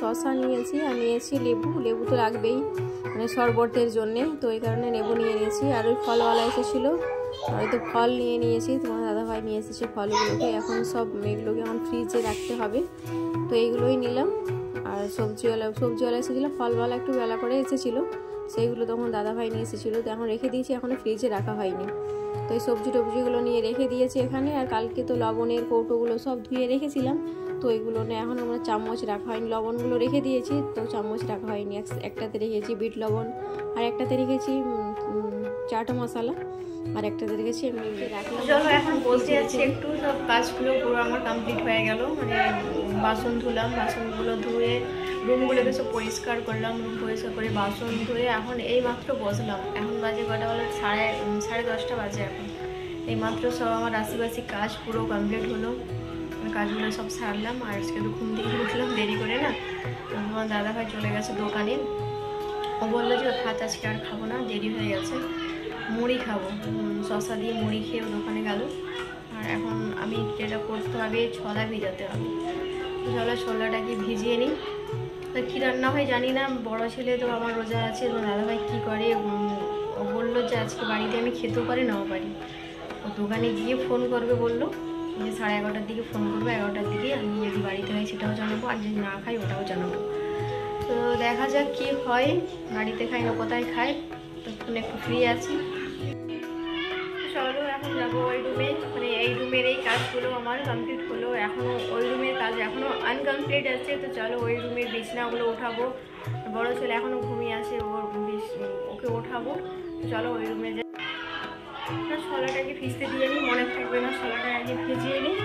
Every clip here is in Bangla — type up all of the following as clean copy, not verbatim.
শসা নিয়েছি আর নিয়েছি লেবু। লেবু তো লাগবেই মানে শরবতের জন্যে, তো এই কারণে লেবু নিয়ে নিয়েছি। আর ওই ফলওয়ালা এসেছিলো, হয়তো ফল নিয়ে নিয়েছি, তোমার দাদাভাই নিয়ে এসেছে ফলগুলোকে। এখন সব এগুলোকে এখন ফ্রিজে রাখতে হবে, তো এইগুলোই নিলাম। আর সবজিওয়ালা এসেছিলো, ফলওয়ালা একটু বেলা করে এসেছিলো, সেইগুলো তখন দাদাভাই নিয়ে এসেছিলো, তো এখন রেখে দিয়েছি, এখনও ফ্রিজে রাখা হয়নি। তো এই সবজি টবজিগুলো নিয়ে রেখে দিয়েছি এখানে। আর কালকে তো লবণের কৌটোগুলো সব ধুয়ে রেখেছিলাম, তো এইগুলো না এখন আমরা চামচ রাখা হয়নি। লবণগুলো রেখে দিয়েছি, তো চামচ রাখা হয়নি। একটাতে রেখেছি বিট লবণ, আর একটাতে রেখেছি চাট মশলা, আর একটাতে রেখেছি এমনি রাখলাম। চলো এখন বসে আছি একটু, সব কাজগুলো পুরো আমার কমপ্লিট হয়ে গেল। মানে বাসন ধুলাম, বাসনগুলো ধুয়ে রুমগুলোকে সব পরিষ্কার করলাম, রুম পরিষ্কার করে বাসন ধুয়ে এখন এই মাত্র বসলাম। এখন বাজে কটা বলো, সাড়ে 10টা বাজে। এখন এই মাত্র সব আমার আশেপাশে কাজ পুরো কমপ্লিট হলো, কাজগুলো সব সারলাম। আর আজকে তো ঘুম থেকে উঠলাম দেরি করে না, তোমার দাদাভাই চলে গেছে দোকানে। ও বললো যে ভাত আজকে আর খাবো না, দেরি হয়ে গেছে, মুড়ি খাবো। শসা দিয়ে মুড়ি খেয়ে দোকানে গেল। আর এখন আমি যেটা করতে হবে, ছোলা ভিজাতে হবে। চলো ছোলাটাকে ভিজিয়ে নিই। কী রান্না হয় জানি না, বড় ছেলে তো আমার রোজা আছে, তো দাদাভাই কী করে, ও বললো যে আজকে বাড়িতে আমি খেতেও পারি নাও পারি। ও দোকানে গিয়ে ফোন করবে বললো, যে 11:30টার দিকে ফোন করবে, 11টার দিকে। আমি যদি বাড়িতে খাই সেটাও জানাবো, আর যদি না খাই ওটাও জানাবো। তো দেখা যাক কী হয়, বাড়িতে খাই না কোথায় খাই, তখন একটু ফ্রি আছি। চলো এখন যাবো ওই রুমে, মানে এই রুমের এই কাজগুলো আমার কমপ্লিট হলো, এখনও ওই রুমের কাজ এখনও আনকমপ্লিট আছে। তো চলো ওই রুমের বিছনাগুলো উঠাবো, বড় ছেলে এখনও ঘুমিয়ে আছে, ওকে ওঠাবো। চলো ওই রুমে যাই। ছোলাটাকে ভিজতে দিয়ে নিই, মনে থাকবে না, ছোলাটা আগে ভিজিয়ে নিই।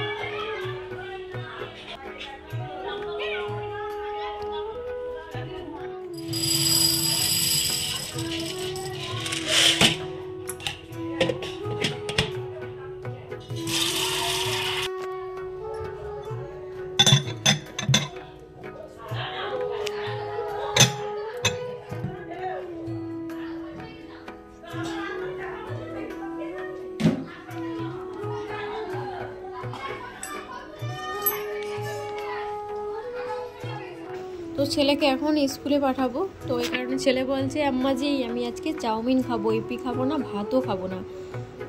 তো ছেলেকে এখন স্কুলে পাঠাবো, তো এই কারণে ছেলে বলছে আম্মা জি আমি আজকে চাউমিন খাবো, ইপি খাবো না, ভাতও খাবো না,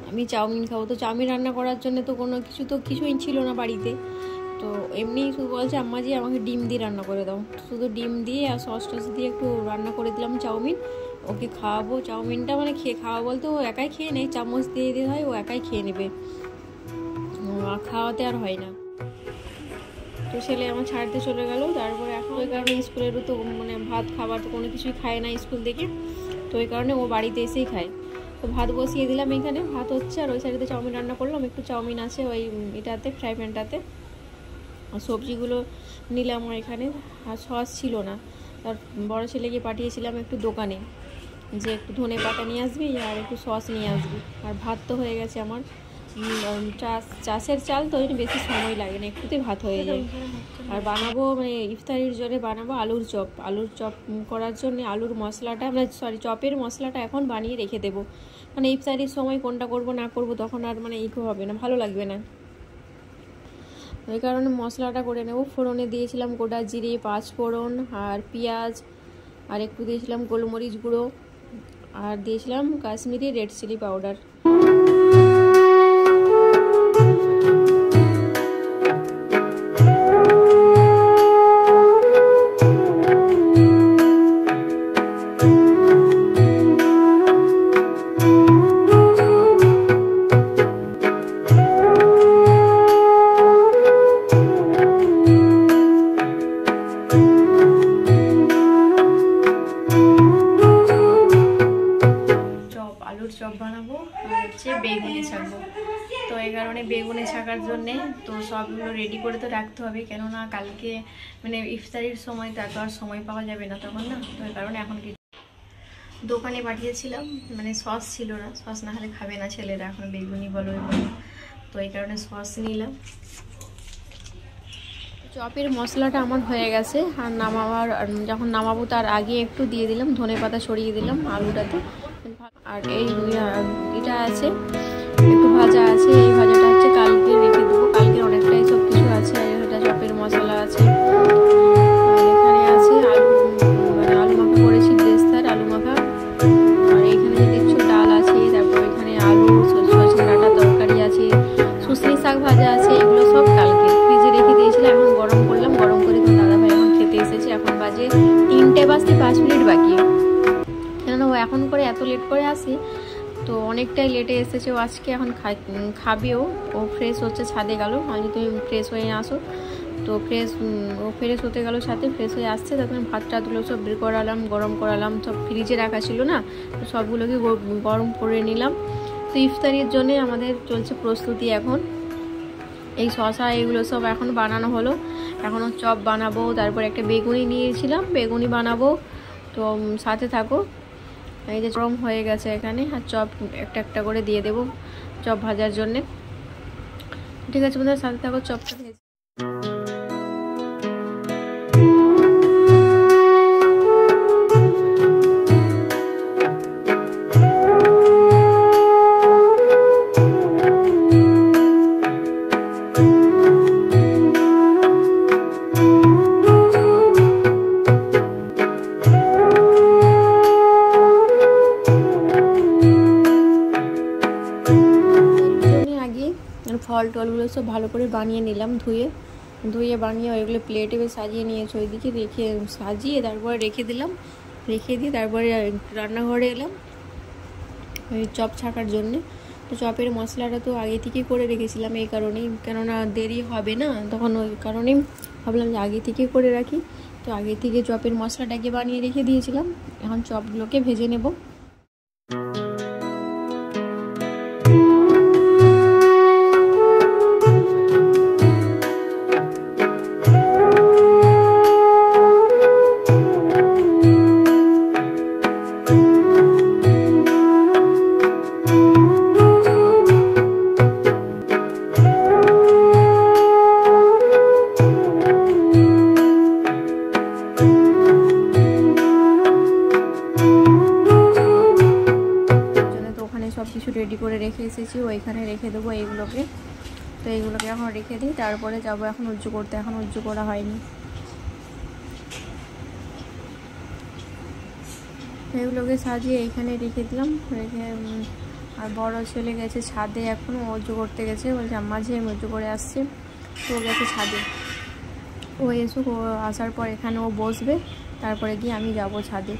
আমি চাউমিন খাবো। তো চাউমিন রান্না করার জন্য তো কোনো কিছুই ছিল না বাড়িতে, তো এমনি শুধু বলছে আম্মা জি আমাকে ডিম দিয়ে রান্না করে দাও। শুধু ডিম দিয়ে আর সস টস দিয়ে একটু রান্না করে দিলাম চাউমিন, ওকে খাওয়াবো চাউমিনটা। মানে খাওয়া বলতে ও একাই খেয়ে নেই, চামচ দিয়ে দিতে হয়, ও একাই খেয়ে নেবে, খাওয়াতে আর হয় না। তো ছেলে আমার ছাড়তে চলে গেল, তারপরে এখন ওই কারণে স্কুলেরও তো মানে ভাত খাবার তো কোনো কিছুই খায় না স্কুল থেকে, তো ওই কারণে ও বাড়িতে এসেই খায়। তো ভাত বসিয়ে দিলাম, এখানে ভাত হচ্ছে, আর ওই সাইডে চাউমিন রান্না করলাম, একটু চাউমিন আছে ওই এটাতে ফ্রাই প্যানটাতে। আর সবজিগুলো নিলাম এখানে, আর সস ছিল না, আর বড় ছেলেকে পাঠিয়েছিলাম একটু দোকানে, যে একটু ধনে পাতা নিয়ে আসবি আর একটু সস নিয়ে আসবি। আর ভাত তো হয়ে গেছে আমার, চাষের চাল তো বেশি সময় লাগে না, একটুতেই ভাত হয়ে যায়। আর বানাবো মানে ইফতারির জন্য বানাবো আলুর চপ করার জন্য আলুর মশলাটা মানে চপের মশলাটা এখন বানিয়ে রেখে দেবো, মানে ইফতারির সময় কোনটা করব না করব তখন আর মানে হবে না, ভালো লাগবে না, ওই কারণে মশলাটা করে নেব। ফোড়নে দিয়েছিলাম গোটা জিরে, 5 ফোড়ন আর পেঁয়াজ, আর একটু দিয়েছিলাম গোলমরিচ গুঁড়ো, আর দিয়েছিলাম Kashmiri red chilli powder. Chop বানাবো আর হচ্ছে বেগুনি ছাকবো, তো এই কারণে বেগুনি ছাকার জন্যে তো সবগুলো রেডি করে তো রাখতে হবে, কেননা কালকে মানে ইফতারির সময় তো আর সময় পাওয়া যাবে না তখন না, তো এই কারণে এখন কি দোকানে পাঠিয়েছিলাম, মানে সস ছিল না, সস না হলে খাবে না ছেলেরা, এখন বেগুনি বলো বলো, তো এই কারণে সস নিলাম। চপের মশলাটা আমার হয়ে গেছে, আর যখন নামাবো তার আগে একটু দিয়ে দিলাম ধনে পাতা, ছড়িয়ে দিলাম আলুটাতে। আর এটা আছে একটু ভাজা আছে, এই ভাজাটা হচ্ছে কালকে রেখে দেবো, কালকে অনেকটাই সব কিছু আছে। এটা চপের মশলা আছে, আর এখানে আছে আসি, তো অনেকটাই লেটে এসেছে ও আজকে। এখন খাবেও, ও ফ্রেশ হচ্ছে, ছাদে গেল। আমি তুমি ফ্রেশ হয়ে আসো, তো ও ফ্রেশ হতে গেল সাথে, ফ্রেশ হয়ে আসছে। তখন ভাত টাতগুলো সব বের করালাম, গরম করালাম, সব ফ্রিজে রাখা ছিল না, তো সবগুলোকে গরম করে নিলাম। তো ইফতারির জন্য আমাদের চলছে প্রস্তুতি এখন। এই শশা এগুলো সব এখন বানানো হলো, এখনও চপ বানাবো, তারপর একটা বেগুনি নিয়েছিলাম, বেগুনি বানাবো। তো সাথে থাকো। এই যে গরম হয়ে গেছে এখানে, আর চপ একটা একটা করে দিয়ে দেবো চপ ভাজার জন্যে। ঠিক আছে বন্ধুরা, সাথে থাকো, চপটা ভেজে। ফল টলগুলো সব ভালো করে বানিয়ে নিলাম, ধুয়ে বানিয়ে ওইগুলো প্লেটে সাজিয়ে নিয়েছি, ওইদিকে সাজিয়ে তারপরে রেখে দিলাম। রেখে দিয়ে তারপরে রান্নাঘরে এলাম ওই চপ ছাকার জন্যে। তো চপের মশলাটা তো আগে থেকেই করে রেখেছিলাম, এই কারণেই, কেননা দেরি হবে না, তখন ওই কারণেই ভাবলাম যে আগে থেকে করে রাখি। তো আগে থেকে চপের মশলাটাকে বানিয়ে রেখে দিয়েছিলাম। এখন চপগুলোকে ভেজে নেব। সব কিছু রেডি করে রেখে এসেছি, ওইখানে রেখে দেবো এইগুলোকে। তো এইগুলোকে এখন রেখে দিই, তারপরে যাবো এখন উজ্জু করতে। এখন উজ্জু করা হয়নি। এগুলোকে সাজিয়ে এইখানে রেখে দিলাম। রেখে আর বড় ছেলে গেছে ছাদে, এখনও উজ্জু করতে গেছে, বলছে আম্মা যে আমি উজ্জু করে আসছি। তো ও গেছে ছাদে, ও এসুক, ও আসার পর এখানে ও বসবে, তারপরে গিয়ে আমি যাব ছাদে।